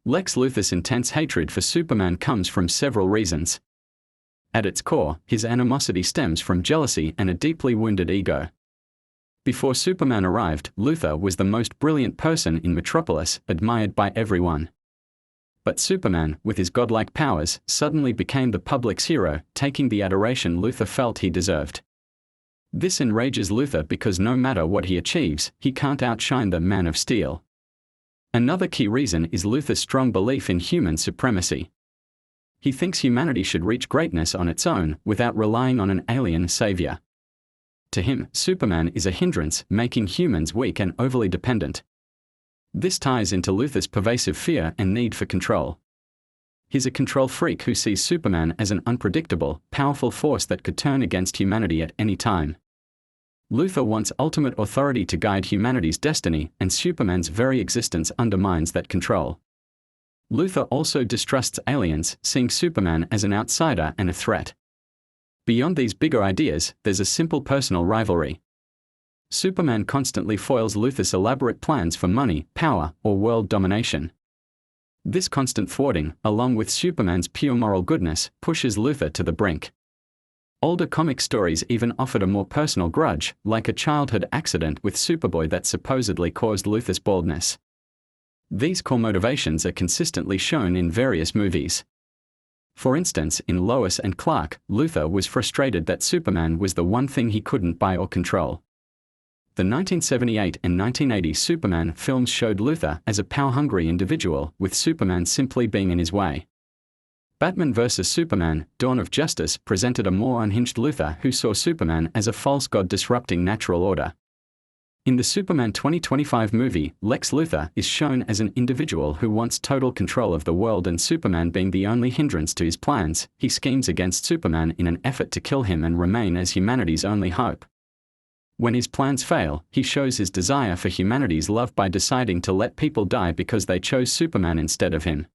Lex Luthor's intense hatred for Superman comes from several reasons. At its core, his animosity stems from jealousy and a deeply wounded ego. Before Superman arrived, Luthor was the most brilliant person in Metropolis, admired by everyone. But Superman, with his godlike powers, suddenly became the public's hero, taking the adoration Luthor felt he deserved. This enrages Luthor because no matter what he achieves, he can't outshine the Man of Steel. Another key reason is Luthor's strong belief in human supremacy. He thinks humanity should reach greatness on its own, without relying on an alien savior. To him, Superman is a hindrance, making humans weak and overly dependent. This ties into Luthor's pervasive fear and need for control. He's a control freak who sees Superman as an unpredictable, powerful force that could turn against humanity at any time. Luthor wants ultimate authority to guide humanity's destiny, and Superman's very existence undermines that control. Luthor also distrusts aliens, seeing Superman as an outsider and a threat. Beyond these bigger ideas, there's a simple personal rivalry. Superman constantly foils Luthor's elaborate plans for money, power, or world domination. This constant thwarting, along with Superman's pure moral goodness, pushes Luthor to the brink. Older comic stories even offered a more personal grudge, like a childhood accident with Superboy that supposedly caused Luthor's baldness. These core motivations are consistently shown in various movies. For instance, in Lois and Clark, Luthor was frustrated that Superman was the one thing he couldn't buy or control. The 1978 and 1980 Superman films showed Luthor as a power-hungry individual, with Superman simply being in his way. Batman vs. Superman: Dawn of Justice presented a more unhinged Luthor who saw Superman as a false god disrupting natural order. In the Superman 2025 movie, Lex Luthor is shown as an individual who wants total control of the world, and Superman being the only hindrance to his plans, he schemes against Superman in an effort to kill him and remain as humanity's only hope. When his plans fail, he shows his desire for humanity's love by deciding to let people die because they chose Superman instead of him.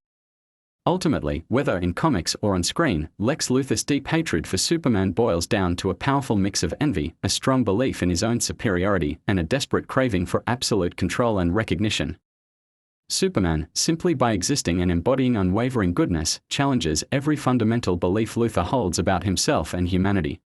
Ultimately, whether in comics or on screen, Lex Luthor's deep hatred for Superman boils down to a powerful mix of envy, a strong belief in his own superiority, and a desperate craving for absolute control and recognition. Superman, simply by existing and embodying unwavering goodness, challenges every fundamental belief Luthor holds about himself and humanity.